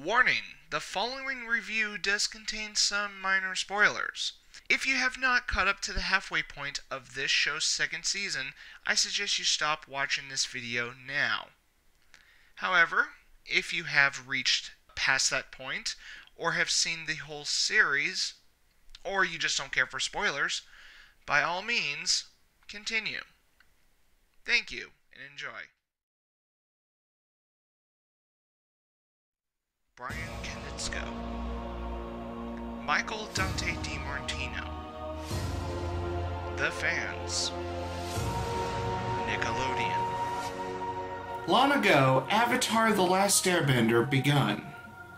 Warning, the following review does contain some minor spoilers. If you have not caught up to the halfway point of this show's second season, I suggest you stop watching this video now. However, if you have reached past that point, or have seen the whole series, or you just don't care for spoilers, by all means, continue. Thank you, and enjoy. Brian Konietzko, Michael Dante DiMartino, The Fans, Nickelodeon. Long ago, Avatar: The Last Airbender begun,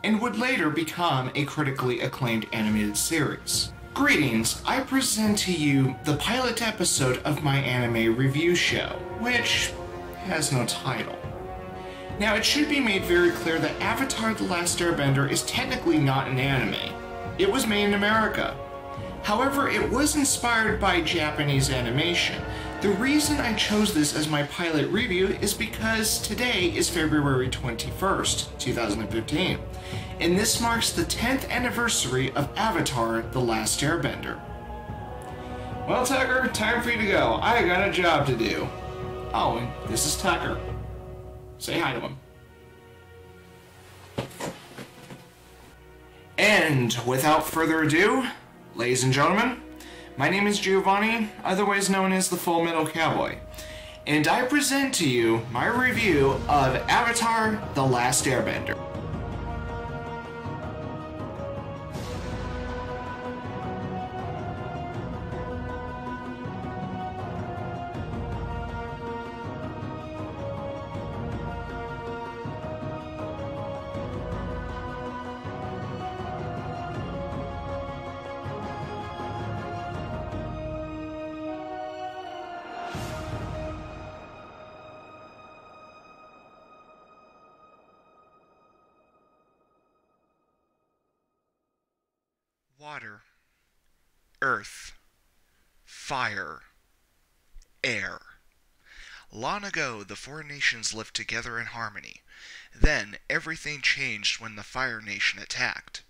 and would later become a critically acclaimed animated series. Greetings, I present to you the pilot episode of my anime review show, which has no title. Now, it should be made very clear that Avatar: The Last Airbender is technically not an anime. It was made in America. However, it was inspired by Japanese animation. The reason I chose this as my pilot review is because today is February 21st, 2015, and this marks the 10th anniversary of Avatar: The Last Airbender. Well, Tucker, time for you to go. I got a job to do. Oh, and this is Tucker. Say hi to him. And without further ado, ladies and gentlemen, my name is Giovanni, otherwise known as the Full Metal Cowboy, and I present to you my review of Avatar: The Last Airbender. Water, earth, fire, air. Long ago, the four nations lived together in harmony. Then, everything changed when the Fire Nation attacked.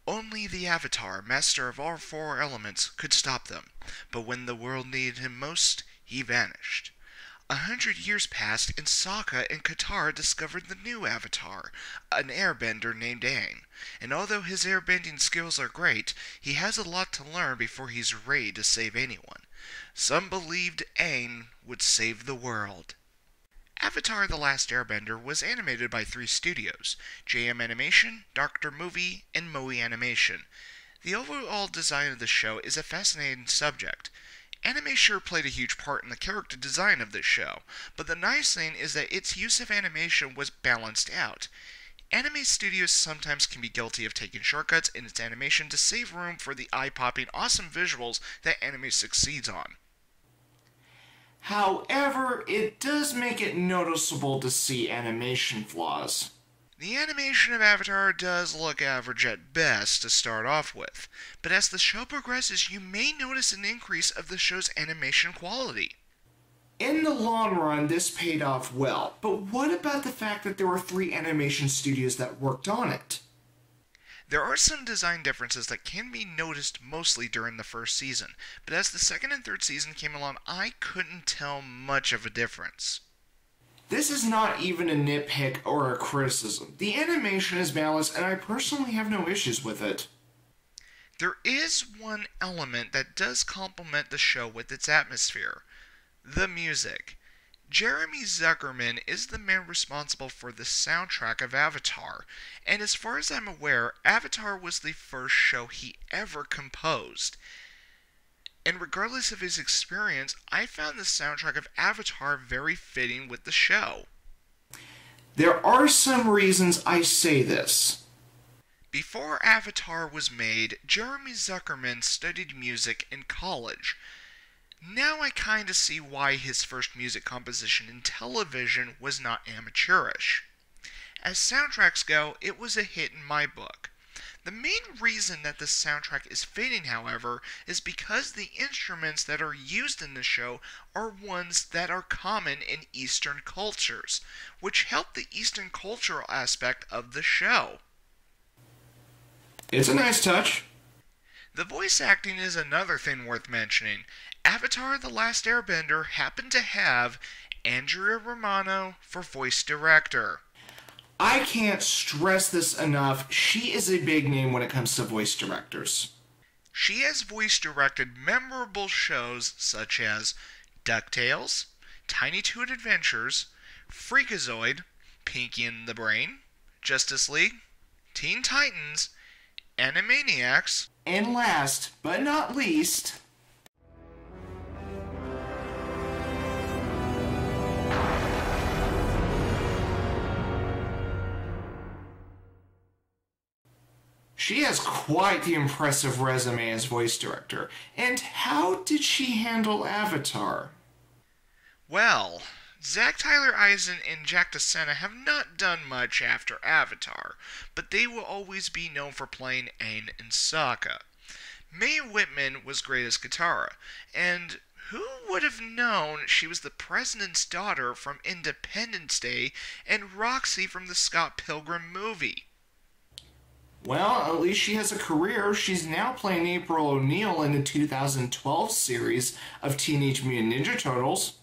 Only the Avatar, master of all four elements, could stop them, but when the world needed him most, he vanished. 100 years passed, and Sokka and Katara discovered the new Avatar, an airbender named Aang. And although his airbending skills are great, he has a lot to learn before he's ready to save anyone. Some believed Aang would save the world. Avatar: The Last Airbender was animated by 3 studios, JM Animation, Dr. Movie, and Moe Animation. The overall design of the show is a fascinating subject. Anime sure played a huge part in the character design of this show, but the nice thing is that its use of animation was balanced out. Anime studios sometimes can be guilty of taking shortcuts in its animation to save room for the eye-popping awesome visuals that anime succeeds on. However, it does make it noticeable to see animation flaws. The animation of Avatar does look average at best to start off with, but as the show progresses you may notice an increase of the show's animation quality. In the long run, this paid off well, but what about the fact that there were 3 animation studios that worked on it? There are some design differences that can be noticed mostly during the first season, but as the second and third season came along, I couldn't tell much of a difference. This is not even a nitpick or a criticism. The animation is balanced, and I personally have no issues with it. There is one element that does complement the show with its atmosphere: the music. Jeremy Zuckerman is the man responsible for the soundtrack of Avatar, and as far as I'm aware, Avatar was the first show he ever composed. And regardless of his experience, I found the soundtrack of Avatar very fitting with the show. There are some reasons I say this. Before Avatar was made, Jeremy Zuckerman studied music in college. Now I kinda see why his first music composition in television was not amateurish. As soundtracks go, it was a hit in my book. The main reason that the soundtrack is fitting, however, is because the instruments that are used in the show are ones that are common in Eastern cultures, which help the Eastern cultural aspect of the show. It's a nice touch. The voice acting is another thing worth mentioning. Avatar The Last Airbender happened to have Andrea Romano for voice director. I can't stress this enough. She is a big name when it comes to voice directors. She has voice directed memorable shows such as DuckTales, Tiny Toon Adventures, Freakazoid, Pinky and the Brain, Justice League, Teen Titans, Animaniacs, And last but not least, she has quite the impressive resume as voice director. And how did she handle Avatar? Well, Zach Tyler Eisen and Jack DeSena have not done much after Avatar, but they will always be known for playing Aang and Sokka. Mae Whitman was great as Katara, and who would have known she was the president's daughter from Independence Day and Roxy from the Scott Pilgrim movie? Well, at least she has a career. She's now playing April O'Neil in the 2012 series of Teenage Mutant Ninja Turtles.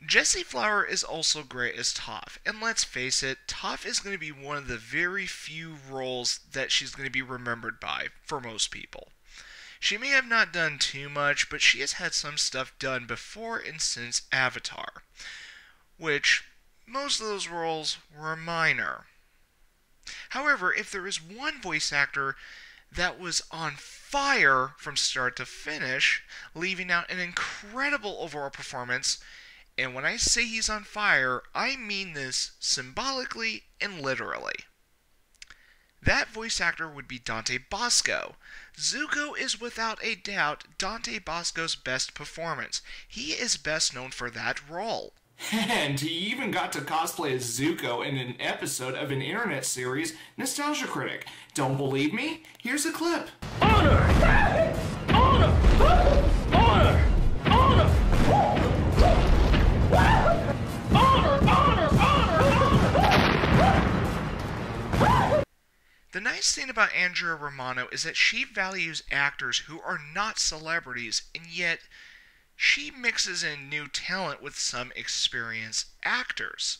Jessie Flower is also great as Toph, and let's face it, Toph is going to be one of the very few roles that she's going to be remembered by for most people. She may have not done too much, but she has had some stuff done before and since Avatar, which most of those roles were minor. However, if there is one voice actor that was on fire from start to finish, leaving out an incredible overall performance, and when I say he's on fire, I mean this symbolically and literally. That voice actor would be Dante Bosco. Zuko is without a doubt Dante Bosco's best performance. He is best known for that role. And he even got to cosplay as Zuko in an episode of an internet series, Nostalgia Critic. Don't believe me? Here's a clip. Honor! Honor! Honor! Honor! The nice thing about Andrea Romano is that she values actors who are not celebrities, and yet she mixes in new talent with some experienced actors.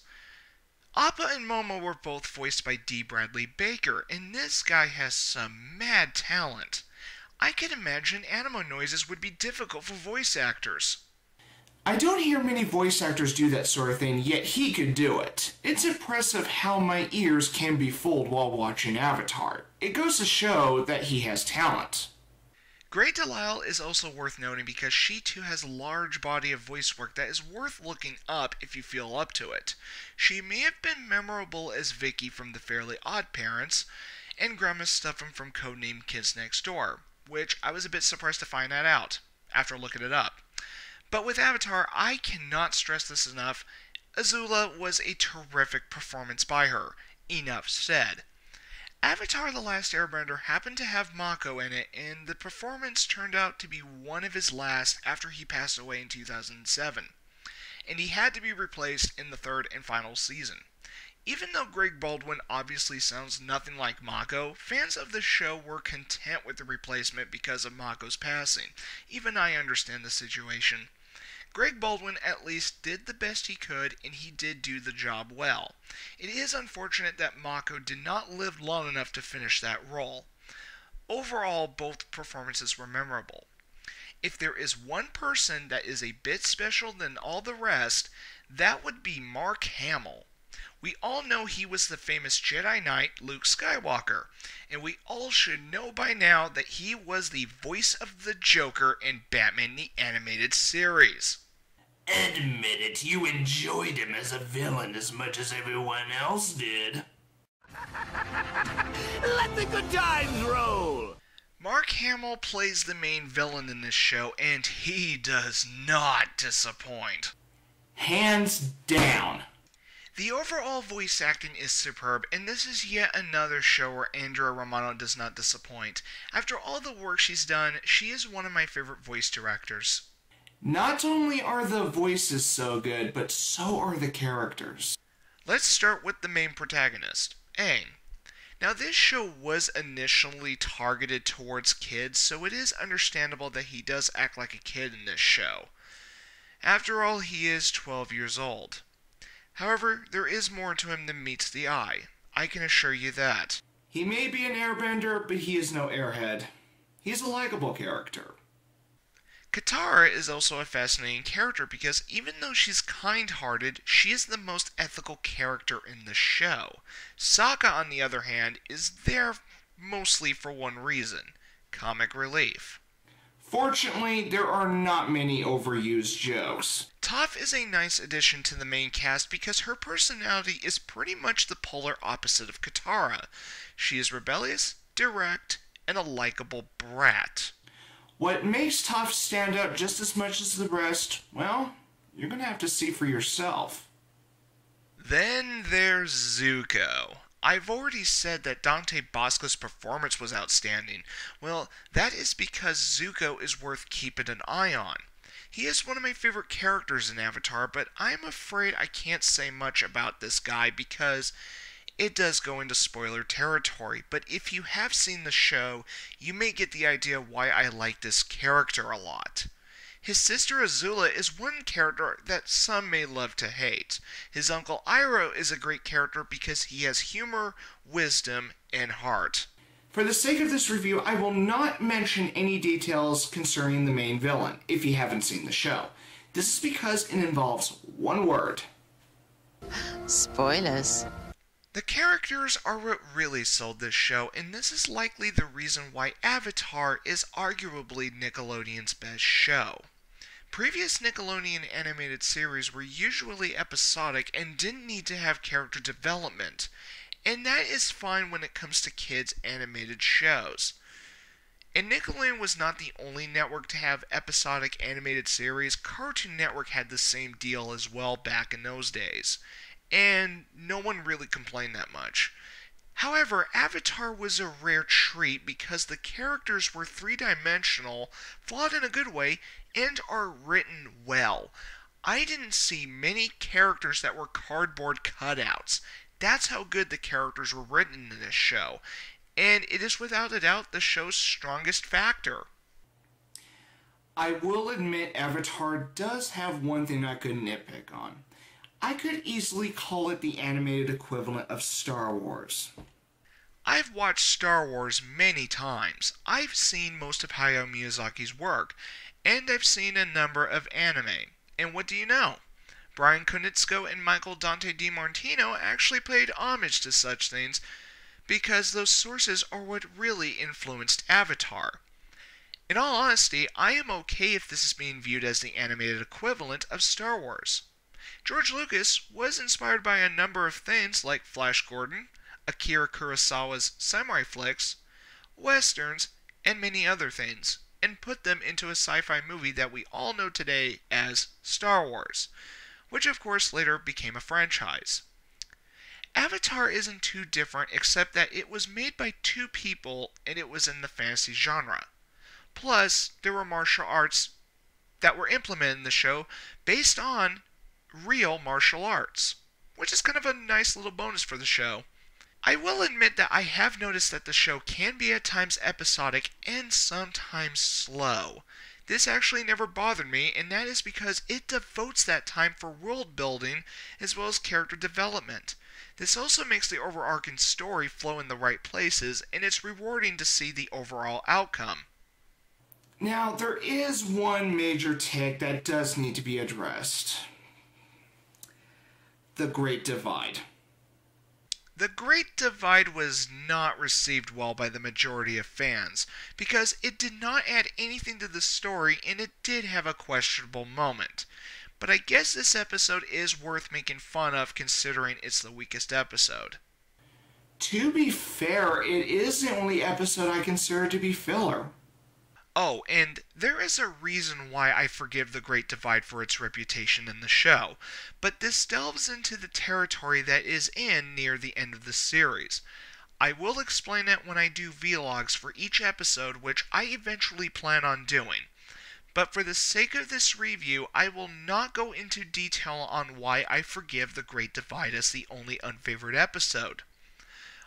Appa and Momo were both voiced by D. Bradley Baker, and this guy has some mad talent. I can imagine animal noises would be difficult for voice actors. I don't hear many voice actors do that sort of thing, yet he could do it. It's impressive how my ears can be fooled while watching Avatar. It goes to show that he has talent. Great Delisle is also worth noting because she too has a large body of voice work that is worth looking up if you feel up to it. She may have been memorable as Vicky from The Fairly Odd Parents, and Grandma Stuffin from Codename Kids Next Door, which I was a bit surprised to find that out after looking it up. But with Avatar, I cannot stress this enough, Azula was a terrific performance by her. Enough said. Avatar The Last Airbender happened to have Mako in it, and the performance turned out to be one of his last after he passed away in 2007. And he had to be replaced in the third and final season. Even though Greg Baldwin obviously sounds nothing like Mako, fans of the show were content with the replacement because of Mako's passing. Even I understand the situation. Greg Baldwin at least did the best he could, and he did do the job well. It is unfortunate that Mako did not live long enough to finish that role. Overall, both performances were memorable. If there is one person that is a bit special than all the rest, that would be Mark Hamill. We all know he was the famous Jedi Knight Luke Skywalker, and we all should know by now that he was the voice of the Joker in Batman the Animated Series. Admit it, you enjoyed him as a villain as much as everyone else did. Let the good times roll! Mark Hamill plays the main villain in this show, and he does not disappoint. Hands down. The overall voice acting is superb, and this is yet another show where Andrea Romano does not disappoint. After all the work she's done, she is one of my favorite voice directors. Not only are the voices so good, but so are the characters. Let's start with the main protagonist, Aang. Now, this show was initially targeted towards kids, so it is understandable that he does act like a kid in this show. After all, he is 12 years old. However, there is more to him than meets the eye. I can assure you that. He may be an airbender, but he is no airhead. He's a likable character. Katara is also a fascinating character because even though she's kind-hearted, she is the most ethical character in the show. Sokka, on the other hand, is there mostly for one reason: comic relief. Fortunately, there are not many overused jokes. Toph is a nice addition to the main cast because her personality is pretty much the polar opposite of Katara. She is rebellious, direct, and a likable brat. What makes Toph stand out just as much as the rest, well, you're gonna have to see for yourself. Then there's Zuko. I've already said that Dante Bosco's performance was outstanding. Well, that is because Zuko is worth keeping an eye on. He is one of my favorite characters in Avatar, but I'm afraid I can't say much about this guy because it does go into spoiler territory. But if you have seen the show, you may get the idea why I like this character a lot. His sister Azula is one character that some may love to hate. His uncle Iroh is a great character because he has humor, wisdom, and heart. For the sake of this review, I will not mention any details concerning the main villain, if you haven't seen the show. This is because it involves one word. Spoilers. The characters are what really sold this show, and this is likely the reason why Avatar is arguably Nickelodeon's best show. Previous Nickelodeon animated series were usually episodic and didn't need to have character development, and that is fine when it comes to kids' animated shows. And Nickelodeon was not the only network to have episodic animated series. Cartoon Network had the same deal as well back in those days, and no one really complained that much. However, Avatar was a rare treat because the characters were three-dimensional, flawed in a good way, and are written well. I didn't see many characters that were cardboard cutouts. That's how good the characters were written in this show, and it is without a doubt the show's strongest factor. I will admit Avatar does have one thing I could nitpick on. I could easily call it the animated equivalent of Star Wars. I've watched Star Wars many times. I've seen most of Hayao Miyazaki's work, and I've seen a number of anime. And what do you know? Brian Konietzko and Michael Dante DiMartino actually paid homage to such things because those sources are what really influenced Avatar. In all honesty, I am okay if this is being viewed as the animated equivalent of Star Wars. George Lucas was inspired by a number of things like Flash Gordon, Akira Kurosawa's samurai flicks, westerns, and many other things, and put them into a sci-fi movie that we all know today as Star Wars, which of course later became a franchise. Avatar isn't too different except that it was made by two people and it was in the fantasy genre. Plus, there were martial arts that were implemented in the show based on real martial arts, which is kind of a nice little bonus for the show. I will admit that I have noticed that the show can be at times episodic and sometimes slow. This actually never bothered me, and that is because it devotes that time for world building as well as character development. This also makes the overarching story flow in the right places, and it's rewarding to see the overall outcome. Now, there is one major tick that does need to be addressed. The Great Divide. The Great Divide was not received well by the majority of fans, because it did not add anything to the story and it did have a questionable moment. But I guess this episode is worth making fun of considering it's the weakest episode. To be fair, it is the only episode I consider to be filler. Oh, and there is a reason why I forgive The Great Divide for its reputation in the show, but this delves into the territory that is in near the end of the series. I will explain it when I do vlogs for each episode, which I eventually plan on doing. But for the sake of this review, I will not go into detail on why I forgive The Great Divide as the only unfavored episode.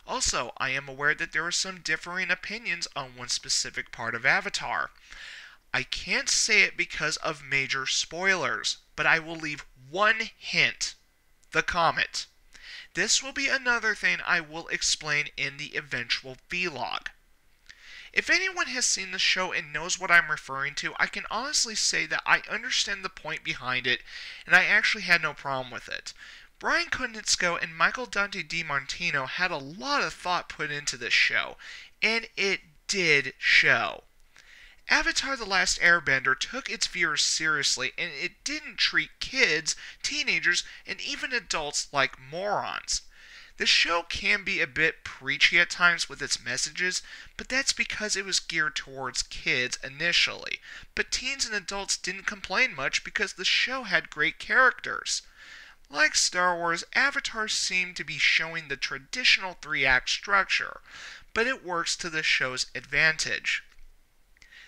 Also, I am aware that there are some differing opinions on one specific part of Avatar. I can't say it because of major spoilers, but I will leave one hint: the comet. This will be another thing I will explain in the eventual vlog. If anyone has seen the show and knows what I'm referring to, I can honestly say that I understand the point behind it, and I actually had no problem with it. Brian Konietzko and Michael Dante DiMartino had a lot of thought put into this show, and it did show. Avatar: The Last Airbender took its viewers seriously, and it didn't treat kids, teenagers, and even adults like morons. The show can be a bit preachy at times with its messages, but that's because it was geared towards kids initially. But teens and adults didn't complain much because the show had great characters. Like Star Wars, Avatar seemed to be showing the traditional 3-act structure, but it works to the show's advantage.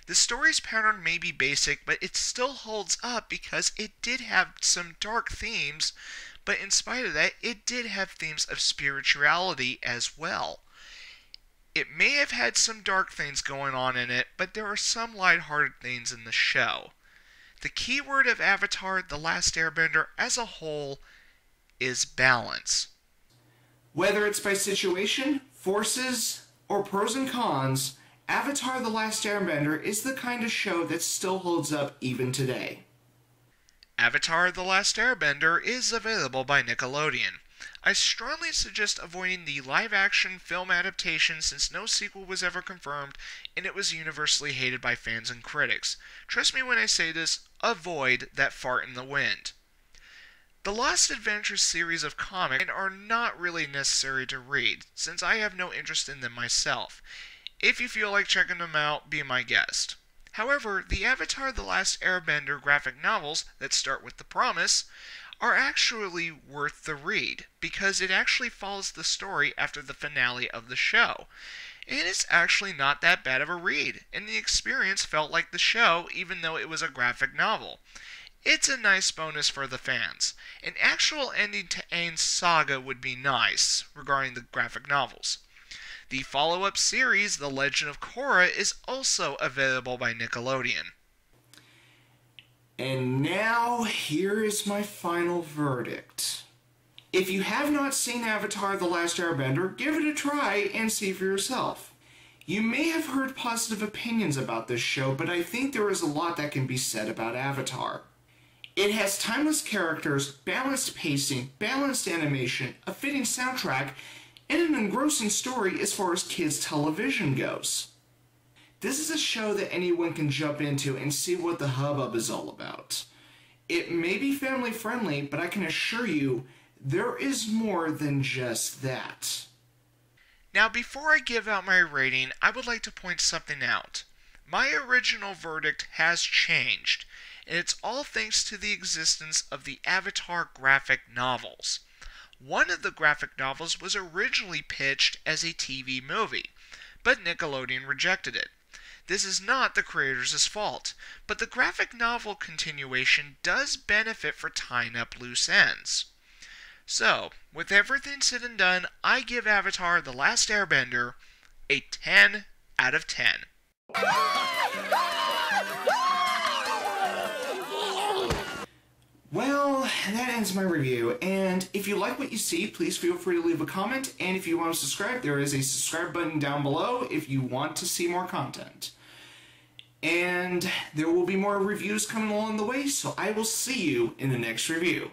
The story's pattern may be basic, but it still holds up because it did have some dark themes, but in spite of that, it did have themes of spirituality as well. It may have had some dark things going on in it, but there are some lighthearted things in the show. The key word of Avatar: The Last Airbender as a whole is balance. Whether it's by situation, forces, or pros and cons, Avatar: The Last Airbender is the kind of show that still holds up even today. Avatar: The Last Airbender is available by Nickelodeon. I strongly suggest avoiding the live-action film adaptation since no sequel was ever confirmed and it was universally hated by fans and critics. Trust me when I say this, avoid that fart in the wind. The Lost Adventures series of comics are not really necessary to read, since I have no interest in them myself. If you feel like checking them out, be my guest. However, the Avatar: The Last Airbender graphic novels that start with the promise are actually worth the read, because it actually follows the story after the finale of the show. And it's actually not that bad of a read, and the experience felt like the show even though it was a graphic novel. It's a nice bonus for the fans. An actual ending to Aang's saga would be nice, regarding the graphic novels. The follow-up series, The Legend of Korra, is also available by Nickelodeon. And now, here is my final verdict. If you have not seen Avatar: The Last Airbender, give it a try and see for yourself. You may have heard positive opinions about this show, but I think there is a lot that can be said about Avatar. It has timeless characters, balanced pacing, balanced animation, a fitting soundtrack, and an engrossing story as far as kids' television goes. This is a show that anyone can jump into and see what the hubbub is all about. It may be family friendly, but I can assure you, there is more than just that. Now, before I give out my rating, I would like to point something out. My original verdict has changed, and it's all thanks to the existence of the Avatar graphic novels. One of the graphic novels was originally pitched as a TV movie, but Nickelodeon rejected it. This is not the creators' fault, but the graphic novel continuation does benefit for tying up loose ends. So, with everything said and done, I give Avatar: The Last Airbender a 10 out of 10. Well, that ends my review, and if you like what you see, please feel free to leave a comment, and if you want to subscribe, there is a subscribe button down below if you want to see more content. And there will be more reviews coming along the way, so I will see you in the next review.